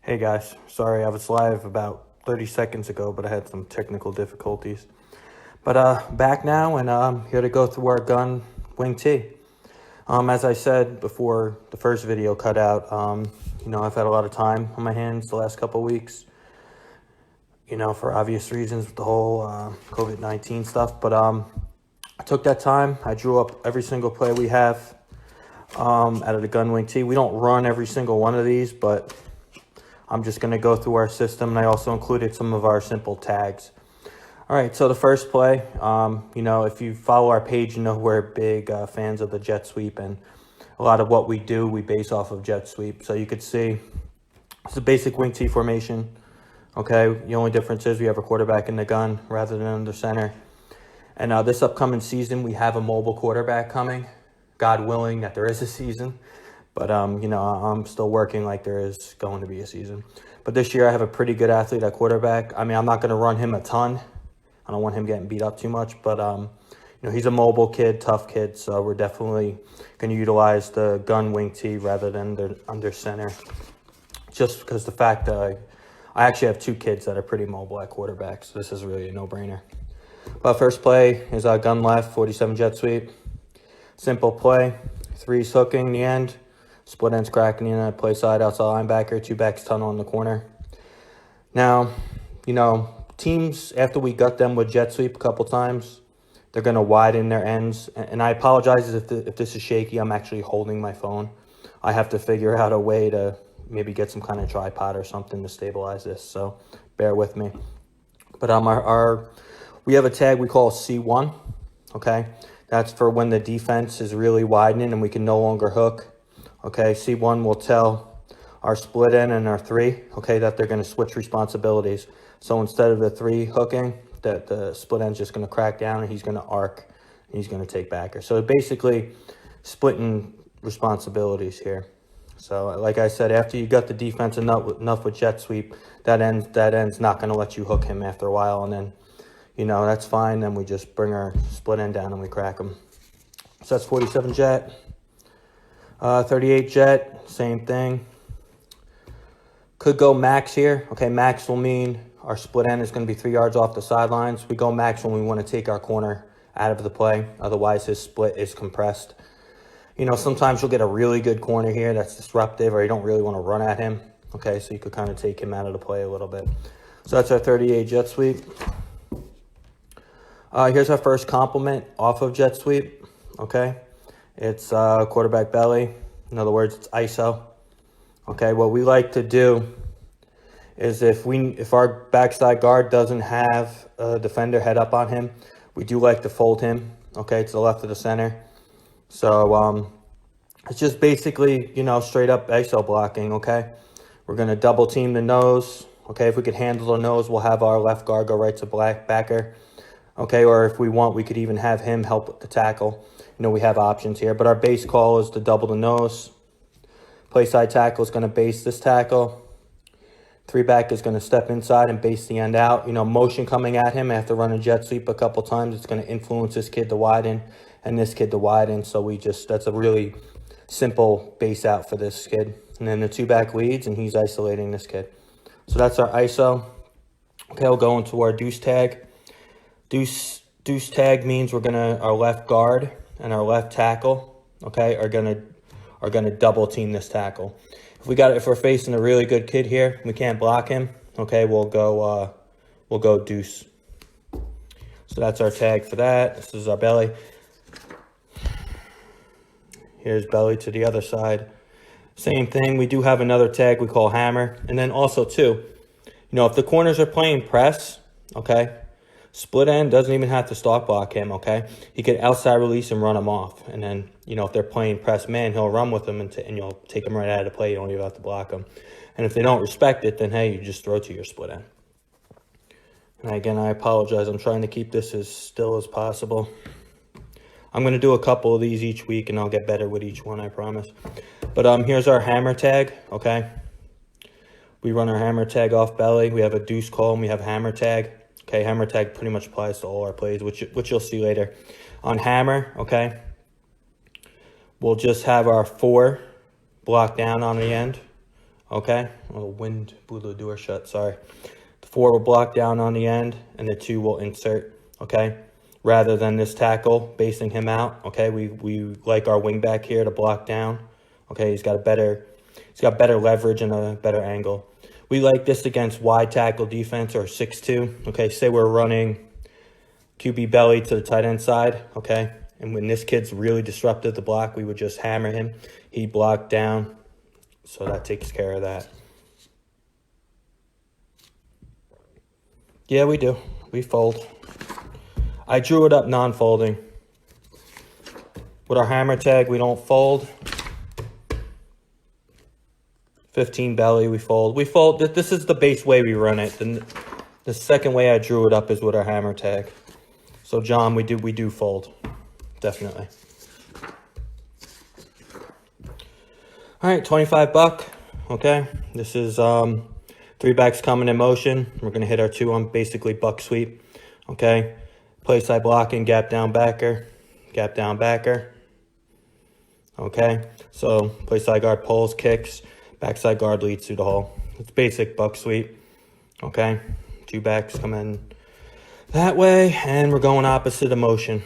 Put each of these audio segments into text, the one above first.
Hey guys, sorry I was live about 30 seconds ago, but I had some technical difficulties. But back now and here to go through our gun wing T. As I said before the first video cut out, I've had a lot of time on my hands the last couple of weeks, for obvious reasons with the whole COVID-19 stuff. But I took that time, I drew up every single play we have out of the gun wing T. We don't run every single one of these, but I'm just going to go through our system, and I also included some of our simple tags. All right, so the first play, if you follow our page, we're big fans of the Jetsweep, and a lot of what we do, we base off of Jetsweep. So you could see it's a basic wing T formation, okay? The only difference is we have a quarterback in the gun rather than under center. And this upcoming season, we have a mobile quarterback coming, God willing that there is a season. But, I'm still working like there is going to be a season. But this year I have a pretty good athlete at quarterback. I mean, I'm not going to run him a ton. I don't want him getting beat up too much. But, he's a mobile kid, tough kid. So we're definitely going to utilize the gun wing T rather than the under center. Just because the fact that I actually have two kids that are pretty mobile at quarterback. So this is really a no-brainer. But first play is gun left, 47 jet sweep. Simple play. Threes hooking in the end. Split ends cracking in at play side, outside linebacker, two backs tunnel in the corner. Now, teams, after we gut them with jet sweep a couple times, they're going to widen their ends. And I apologize if this is shaky. I'm actually holding my phone. I have to figure out a way to maybe get some kind of tripod or something to stabilize this. So bear with me. But we have a tag we call C1, okay? That's for when the defense is really widening and we can no longer hook. Okay, C1 will tell our split end and our three, okay, that they're going to switch responsibilities. So instead of the three hooking, that the split end's just going to crack down and he's going to arc and he's going to take backer. So basically splitting responsibilities here. So like I said, after you got the defense enough with jet sweep, that end's not going to let you hook him after a while. And then, that's fine. Then we just bring our split end down and we crack him. So that's 47 jet. 38 jet, same thing. Could go max here. Okay, max will mean our split end is going to be 3 yards off the sidelines. We go max when we want to take our corner out of the play. Otherwise, his split is compressed. Sometimes you'll get a really good corner here that's disruptive, or you don't really want to run at him. Okay, so you could kind of take him out of the play a little bit. So that's our 38 jet sweep. Here's our first complement off of jet sweep. Okay. It's quarterback belly. In other words, it's ISO. Okay, what we like to do is if our backside guard doesn't have a defender head up on him, we do like to fold him, okay, to the left of the center. So it's just basically, straight up ISO blocking, okay? We're going to double team the nose. Okay, if we could handle the nose, we'll have our left guard go right to backer. Okay, or if we want, we could even have him help with the tackle. We have options here, but our base call is to double the nose. Play side tackle is going to base this tackle. Three back is going to step inside and base the end out. Motion coming at him after running jet sweep a couple times, it's going to influence this kid to widen and this kid to widen. So that's a really simple base out for this kid. And then the two back leads, and he's isolating this kid. So that's our ISO. Okay, we'll go into our deuce tag. Deuce tag means our left guard and our left tackle, okay, are gonna double team this tackle. If we're facing a really good kid here, we can't block him. Okay, we'll go deuce. So that's our tag for that. This is our belly. Here's belly to the other side. Same thing. We do have another tag we call hammer, and then also too, if the corners are playing press, okay. Split end doesn't even have to stock block him, okay? He could outside release and run him off. And then, if they're playing press man, he'll run with them and you'll take him right out of the play. You don't even have to block him. And if they don't respect it, then, hey, you just throw to your split end. And again, I apologize. I'm trying to keep this as still as possible. I'm going to do a couple of these each week, and I'll get better with each one, I promise. But here's our hammer tag, okay? We run our hammer tag off belly. We have a deuce call, and we have hammer tag. Okay, hammer tag pretty much applies to all our plays, which you'll see later. On hammer, okay, we'll just have our 4 block down on the end, okay? the wind blew the door shut, sorry. The 4 will block down on the end, and the 2 will insert, okay? Rather than this tackle basing him out, okay? We like our wing back here to block down, okay? He's got better leverage and a better angle. We like this against wide tackle defense or 6-2, okay? Say we're running QB belly to the tight end side, okay? And when this kid's really disruptive to block, we would just hammer him. He blocked down, so that takes care of that. Yeah, we do. We fold. I drew it up non-folding. With our hammer tag, we don't fold. 15 belly, we fold. We fold. This is the base way we run it. The second way I drew it up is with our hammer tag. So John, we do fold, definitely. All right, 25 buck. Okay, this is 3 backs coming in motion. We're gonna hit our 2 on basically buck sweep. Okay, play side blocking, gap down backer, gap down backer. Okay, so play side guard pulls, kicks. Backside guard leads through the hole. It's basic buck sweep. Okay, 2 backs come in that way, and we're going opposite of motion.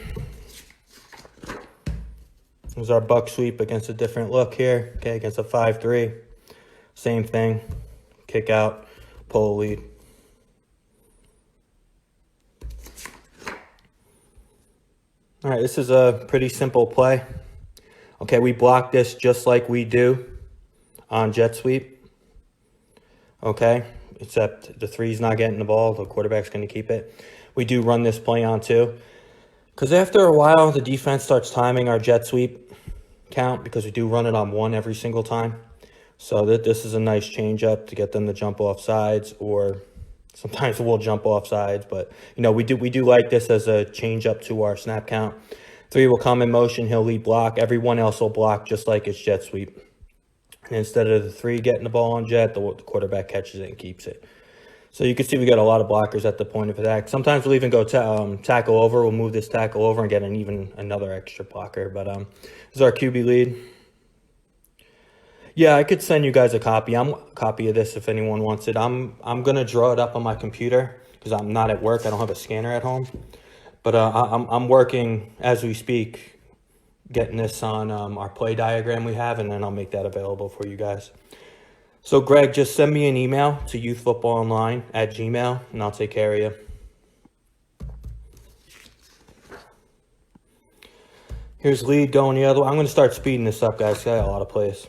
This is our buck sweep against a different look here. Okay, against a 5-3. Same thing. Kick out, pull lead. All right, this is a pretty simple play. Okay, we block this just like we do on jet sweep, okay, except the 3's not getting the ball, the quarterback's going to keep it. We do run this play on 2, because after a while, the defense starts timing our jet sweep count, because we do run it on 1 every single time. So this is a nice change up to get them to jump off sides, or sometimes we'll jump off sides, but you know, we do like this as a change up to our snap count. 3 will come in motion, he'll lead block, everyone else will block just like it's jet sweep. And instead of the 3 getting the ball on jet, the quarterback catches it and keeps it. So you can see we got a lot of blockers at the point of attack. Sometimes we'll even go tackle over. We'll move this tackle over and get another extra blocker. But this is our QB lead. Yeah, I could send you guys a copy of this if anyone wants it. I'm gonna draw it up on my computer because I'm not at work. I don't have a scanner at home. But I'm working as we speak, getting this on our play diagram we have, and then I'll make that available for you guys. So Greg, just send me an email to youthfootballonline@gmail.com, and I'll take care of you. Here's lead going the other way. I'm going to start speeding this up, guys. I got a lot of plays.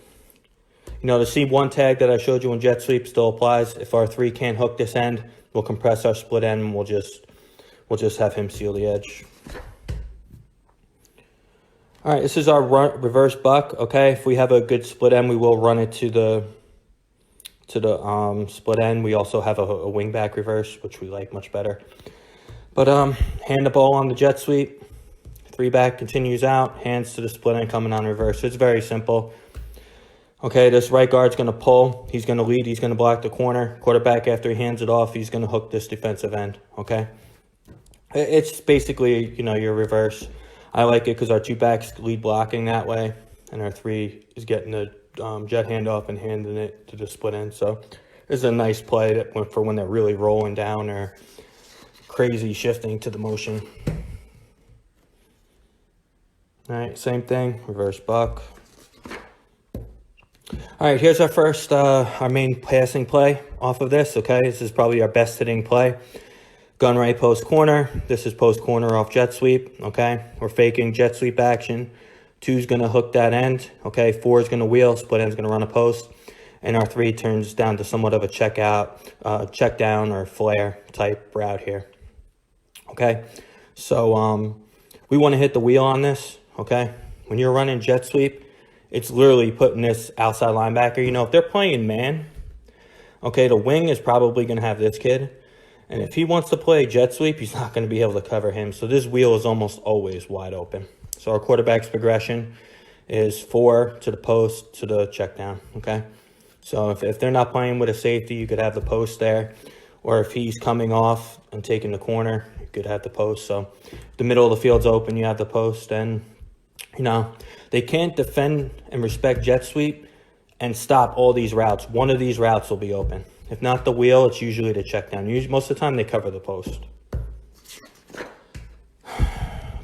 You know, the C1 tag that I showed you in jet sweep still applies. If our 3 can't hook this end, we'll compress our split end, and we'll just have him seal the edge. All right, this is our reverse buck, okay? If we have a good split end, we will run it to the split end. We also have a wing back reverse, which we like much better. But hand the ball on the jet sweep. 3 back continues out, hands to the split end coming on reverse. It's very simple. Okay, this right guard's going to pull. He's going to lead. He's going to block the corner. Quarterback, after he hands it off, he's going to hook this defensive end, okay? It's basically, you know, your reverse. I like it because our 2 backs lead blocking that way, and our 3 is getting the jet handoff and handing it to the split end. So this is a nice play for when they're really rolling down or crazy shifting to the motion. All right, same thing, reverse buck. All right, here's our first, our main passing play off of this, okay? This is probably our best hitting play. Gun right post corner. This is post corner off jet sweep, okay? We're faking jet sweep action. 2's going to hook that end, okay? 4 is going to wheel, split end's going to run a post. And our 3 turns down to somewhat of a check down or flare type route here, okay? So we want to hit the wheel on this, okay? When you're running jet sweep, it's literally putting this outside linebacker. You know, if they're playing man, okay, the wing is probably going to have this kid. And if he wants to play jet sweep, he's not going to be able to cover him. So this wheel is almost always wide open. So our quarterback's progression is 4 to the post to the check down, okay? So if they're not playing with a safety, you could have the post there. Or if he's coming off and taking the corner, you could have the post. So if the middle of the field's open, you have the post. And, you know, they can't defend and respect jet sweep and stop all these routes. One of these routes will be open. If not the wheel, it's usually the check down. Most of the time they cover the post.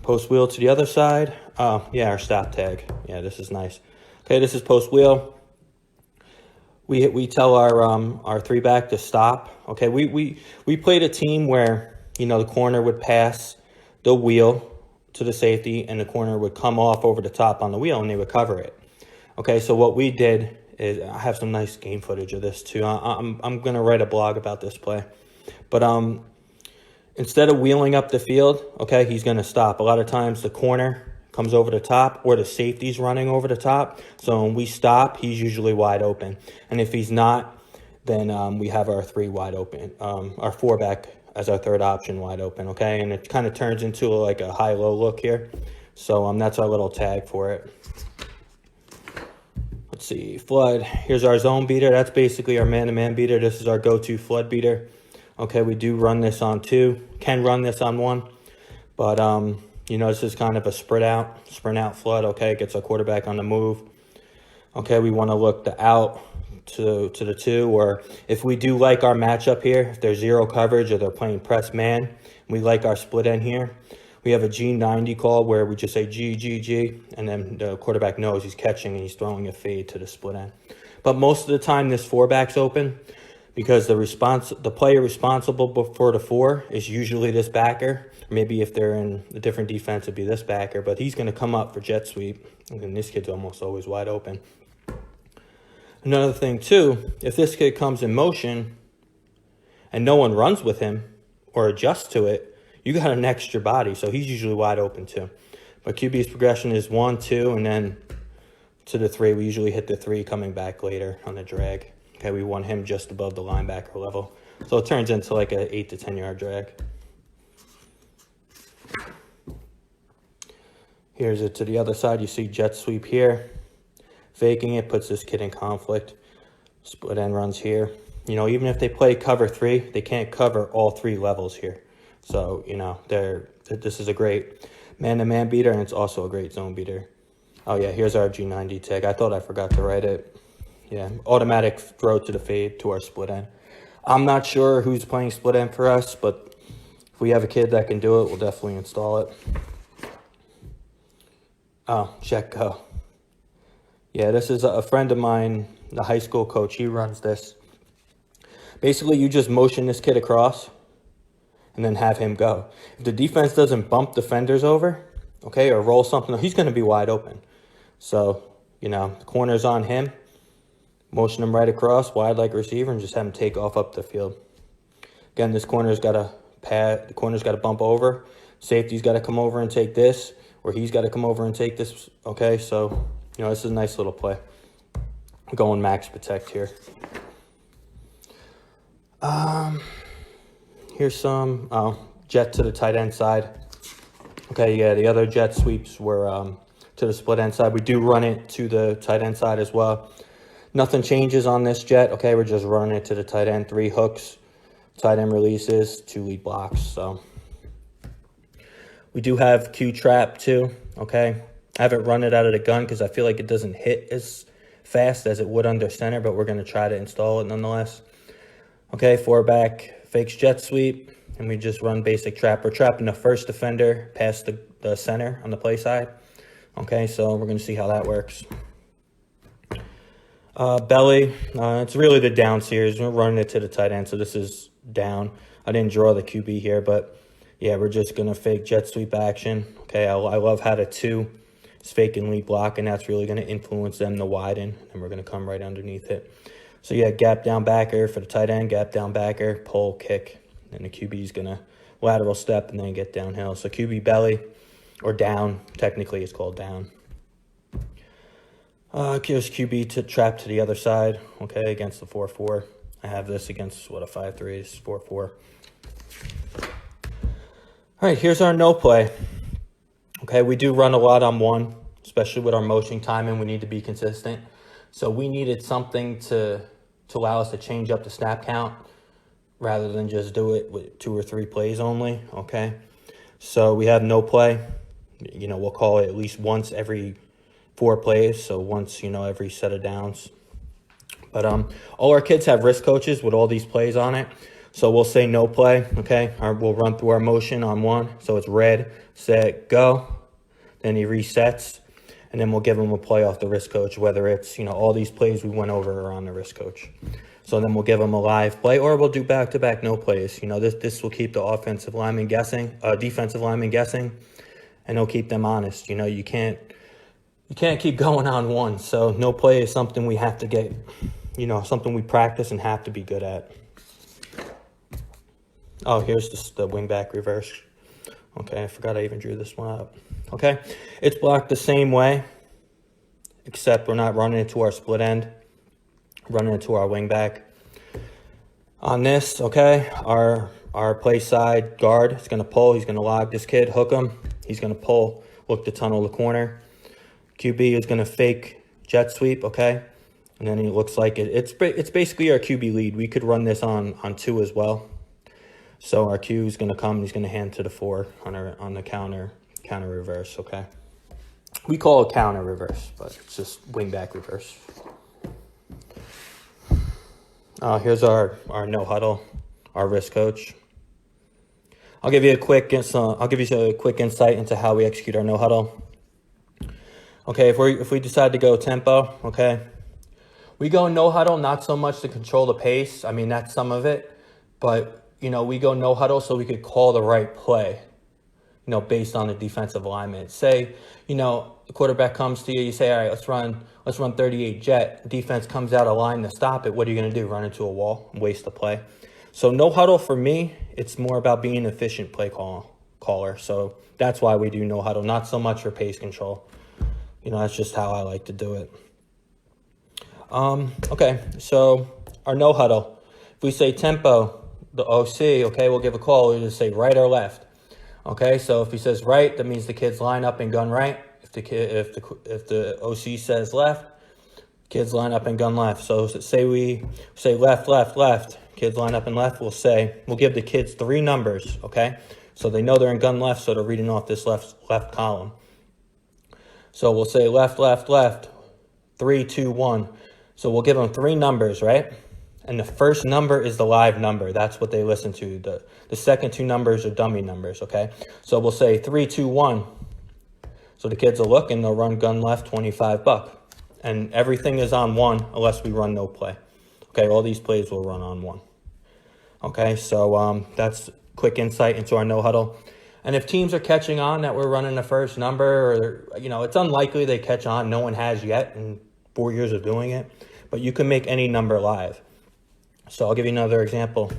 Post wheel to the other side. Yeah, our stop tag. Yeah, this is nice. Okay, this is post wheel. We tell our three back to stop. Okay, we played a team where, you know, the corner would pass the wheel to the safety and the corner would come off over the top on the wheel and they would cover it. Okay, so what we did is, I have some nice game footage of this too. I'm gonna write a blog about this play, but instead of wheeling up the field, okay, he's gonna stop. A lot of times the corner comes over the top or the safety's running over the top. So when we stop, he's usually wide open. And if he's not, then we have our three wide open, our four back as our third option wide open, okay? And it kind of turns into like a high-low look here. So that's our little tag for it. Let's see, flood. Here's our zone beater. That's basically our man-to-man beater. This is our go-to flood beater. Okay, we do run this on two. Can run this on one. But, you know, this is kind of a sprint out flood, okay? Gets our quarterback on the move. Okay, we want to look the out to the two, or if we do like our matchup here, if there's zero coverage or they're playing press man, we like our split end here. We have a G90 call where we just say G, G, G, and then the quarterback knows he's catching and he's throwing a fade to the split end. But most of the time, this four back's open because the player responsible for the four is usually this backer. Maybe if they're in a different defense, it'd be this backer, but he's going to come up for jet sweep, and this kid's almost always wide open. Another thing, too, if this kid comes in motion and no one runs with him or adjusts to it, you got an extra body, so he's usually wide open, too. But QB's progression is 1, 2, and then to the 3. We usually hit the 3 coming back later on the drag. Okay, we want him just above the linebacker level. So it turns into like an 8 to 10-yard drag. Here's it to the other side. You see jet sweep here. Faking it, puts this kid in conflict. Split end runs here. You know, even if they play cover 3, they can't cover all 3 levels here. So, you know, this is a great man-to-man beater, and it's also a great zone beater. Oh, yeah, here's our G90 tag. I thought I forgot to write it. Yeah, automatic throw to the fade to our split end. I'm not sure who's playing split end for us, but if we have a kid that can do it, we'll definitely install it. Oh, check go. Yeah, this is a friend of mine, the high school coach. He runs this. Basically, you just motion this kid across and then have him go. If the defense doesn't bump defenders over, okay, or roll something, he's going to be wide open. So, you know, the corner's on him. Motion him right across, wide like receiver, and just have him take off up the field. Again, this corner's got to pad. The corner's got to bump over. Safety's got to come over and take this, or he's got to come over and take this. Okay, so, you know, this is a nice little play. Going max protect here. Here's some jet to the tight end side. Okay, yeah, the other jet sweeps were to the split end side. We do run it to the tight end side as well. Nothing changes on this jet. Okay, we're just running it to the tight end. 3 hooks, tight end releases, 2 lead blocks. So we do have Q trap too. Okay, I haven't run it out of the gun because I feel like it doesn't hit as fast as it would under center, but we're going to try to install it nonetheless. Okay, 4 back, fakes jet sweep, and we just run basic trap. We're trapping the first defender past the center on the play side. Okay, so we're going to see how that works. Belly, it's really the down series. We're running it to the tight end, so this is down. I didn't draw the QB here, but yeah, we're just going to fake jet sweep action. Okay, I love how the 2 is faking lead block, and that's really going to influence them to widen, and we're going to come right underneath it. So yeah, gap down backer for the tight end, gap down backer, pull, kick, and the QB is going to lateral step and then get downhill. So QB belly, or down, technically it's called down. Here's QB to trap to the other side, okay, against the 4-4. I have this against, what, a 5-3 is 4-4. All right, here's our no play. Okay, we do run a lot on 1, especially with our motion timing. We need to be consistent. So we needed something to allow us to change up the snap count rather than just do it with 2 or 3 plays only, okay? So we have no play. You know, we'll call it at least once every 4 plays, so once, you know, every set of downs. But all our kids have wrist coaches with all these plays on it. So we'll say no play, okay? We'll run through our motion on one. So it's red, set, go. Then he resets. And then we'll give him a play off the wrist coach, whether it's, all these plays we went over are on the wrist coach. So then we'll give them a live play, or we'll do back-to-back no plays. This will keep the defensive lineman guessing, and it'll keep them honest. You can't keep going on one. So no play is something we have to get, something we practice and have to be good at. Oh, here's the wing back reverse. Okay, I forgot I even drew this one up. Okay, it's blocked the same way, except we're not running into our split end, running into our wing back. On this, okay, our play side guard is going to pull. He's going to log this kid, hook him. He's going to pull, look to tunnel the corner. QB is going to fake jet sweep, okay? And then it looks like it's basically our QB lead. We could run this on two as well. So our Q is going to come. He's going to hand to the 4 on the counter reverse, okay? We call it counter reverse, but it's just wing back reverse. Here's our no huddle, our wrist coach. I'll give you a quick insight into how we execute our no huddle. Okay, if we decide to go tempo, okay, we go no huddle not so much to control the pace. I mean, that's some of it, but we go no huddle so we could call the right play, based on the defensive alignment. Say, the quarterback comes to you, you say, all right, let's run 38 jet. Defense comes out of line to stop it. What are you going to do? Run into a wall and waste the play? So no huddle for me, it's more about being an efficient play caller. So that's why we do no huddle, not so much for pace control. That's just how I like to do it. Okay, so our no huddle. If we say tempo, the OC, okay, we'll give a call. We'll just say right or left. Okay, so if he says right, that means the kids line up and gun right. If the OC says left, kids line up and gun left. So say we say left, left, left. Kids line up and left. We'll give the kids 3 numbers. Okay, so they know they're in gun left, so they're reading off this left column. So we'll say left, left, left. 3, 2, 1. So we'll give them 3 numbers, right? And the first number is the live number. That's what they listen to. The second 2 numbers are dummy numbers, okay? So we'll say 3, 2, 1. So the kids will look and they'll run gun left, $25. And everything is on 1 unless we run no play. Okay, all these plays will run on 1. Okay, so that's quick insight into our no huddle. And if teams are catching on that we're running the first number, or, it's unlikely they catch on. No one has yet in 4 years of doing it. But you can make any number live. So I'll give you another example.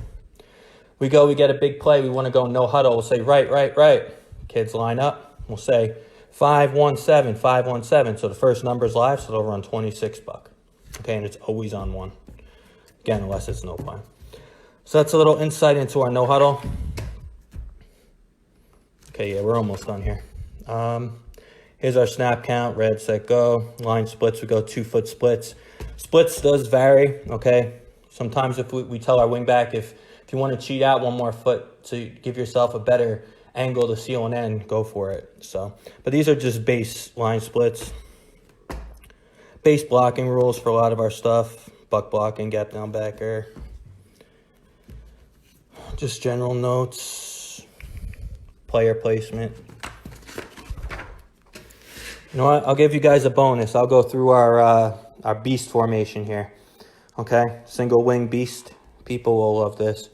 We get a big play. We want to go no huddle. We'll say right, right, right. Kids line up. We'll say 517, 517. So the first number is live, so they'll run $26. Okay, and it's always on 1. Again, unless it's no play. So that's a little insight into our no huddle. Okay, yeah, we're almost done here. Here's our snap count, red, set, go. Line splits, we go 2-foot splits. Splits does vary, okay? Sometimes if we tell our wingback, if you want to cheat out 1 more foot to give yourself a better angle to seal an end, go for it. So, but these are just base line splits. Base blocking rules for a lot of our stuff. Buck blocking, gap down backer. Just general notes. Player placement. You know what? I'll give you guys a bonus. I'll go through our beast formation here. Okay, single wing beast. People will love this.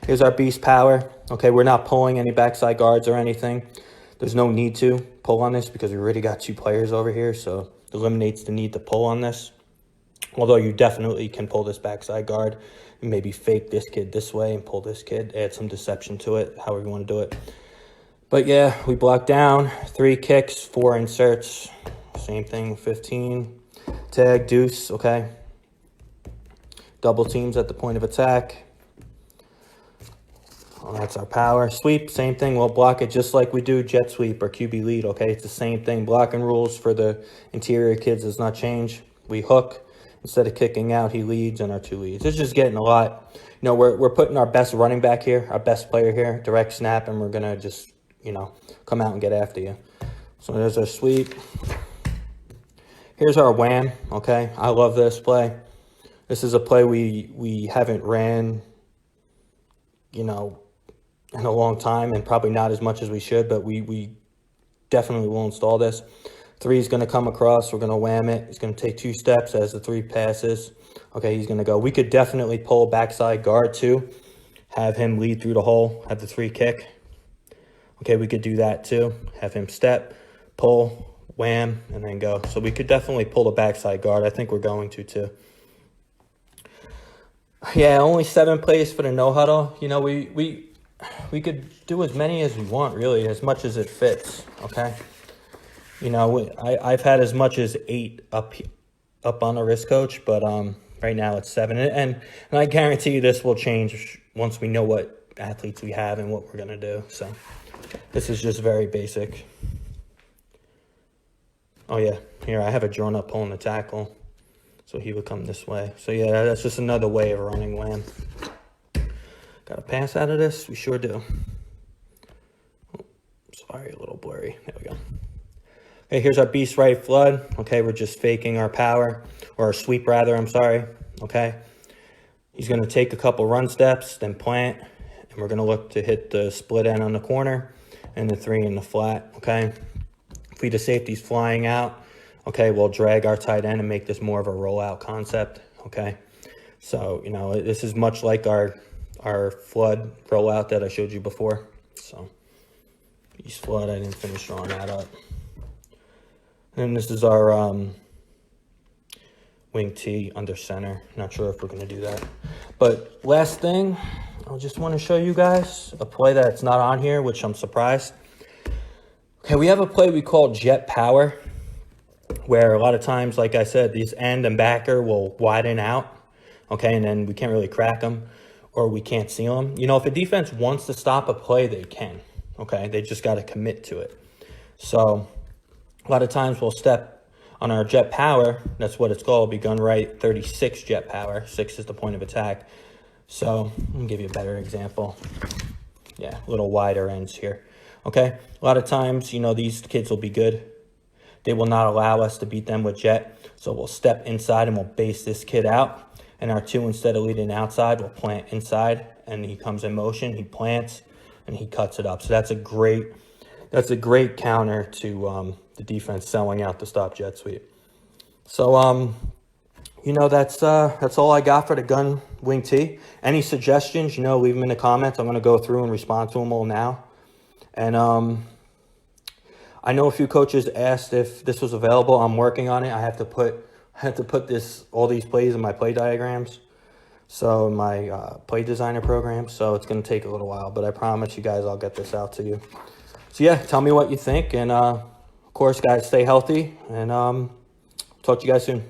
Here's our beast power. Okay, we're not pulling any backside guards or anything. There's no need to pull on this because we already got 2 players over here, so it eliminates the need to pull on this. Although you definitely can pull this backside guard and maybe fake this kid this way and pull this kid, add some deception to it, however you want to do it. But yeah, we block down, 3 kicks, 4 inserts. Same thing, 15. Tag, deuce, okay. Double teams at the point of attack. Well, that's our power. Sweep, same thing. We'll block it just like we do jet sweep or QB lead, okay? It's the same thing. Blocking rules for the interior kids does not change. We hook. Instead of kicking out, he leads and our 2 leads. It's just getting a lot. You know, we're putting our best running back here, our best player here, direct snap, and we're going to just, you know, come out and get after you. So there's our sweep. Here's our wham, okay? I love this play. This is a play we haven't ran, you know, in a long time, and probably not as much as we should, but we definitely will install this. 3 is going to come across. We're going to wham it. He's going to take 2 steps as the 3 passes. Okay, he's going to go. We could definitely pull backside guard too. Have him lead through the hole. Have the 3 kick. Okay, we could do that too. Have him step, pull, wham, and then go. So we could definitely pull the backside guard. I think we're going to too. Yeah, only 7 plays for the no huddle. You know, we could do as many as we want, really, as much as it fits. Okay. You know, I've had as much as 8 up on the wrist coach, but right now it's 7, and I guarantee you this will change once we know what athletes we have and what we're gonna do. So this is just very basic. Oh yeah, here I have a drawn up pulling the tackle, so he would come this way. So yeah, that's just another way of running wham. Got a pass out of this? We sure do. Oh, sorry, a little blurry. There we go. Okay, here's our beast right flood. Okay, we're just faking our power, or our sweep rather, I'm sorry. Okay, he's going to take a couple run steps, then plant, and we're going to look to hit the split end on the corner and the 3 in the flat. Okay, if the safety's flying out, okay, we'll drag our tight end and make this more of a rollout concept. Okay, so you know, this is much like our flood rollout that I showed you before. So beast flood, I didn't finish drawing that up. And this is our wing T under center. Not sure if we're going to do that. But last thing, I just want to show you guys a play that's not on here, which I'm surprised. Okay, we have a play we call jet power, where a lot of times, like I said, these end and backer will widen out. Okay, and then we can't really crack them, or we can't seal them. You know, if a defense wants to stop a play, they can. Okay, they just got to commit to it. So a lot of times we'll step on our jet power. That's what it's called, begun right 36 jet power. 6 is the point of attack. So let me give you a better example. Yeah, a little wider ends here. Okay, a lot of times, you know, these kids will be good. They will not allow us to beat them with jet. So we'll step inside and we'll base this kid out. And our 2, instead of leading outside, will plant inside. And he comes in motion, he plants, and he cuts it up. So that's a great counter to the defense selling out to stop jet sweep. So you know, that's all I got for the gun wing T. Any suggestions, you know, leave them in the comments. I'm going to go through and respond to them all now. And I know a few coaches asked if this was available. I'm working on it. I have to put all these plays in my play diagrams, so in my play designer program. So it's going to take a little while, but I promise you guys I'll get this out to you. So yeah, tell me what you think, and of course, guys, stay healthy, and talk to you guys soon.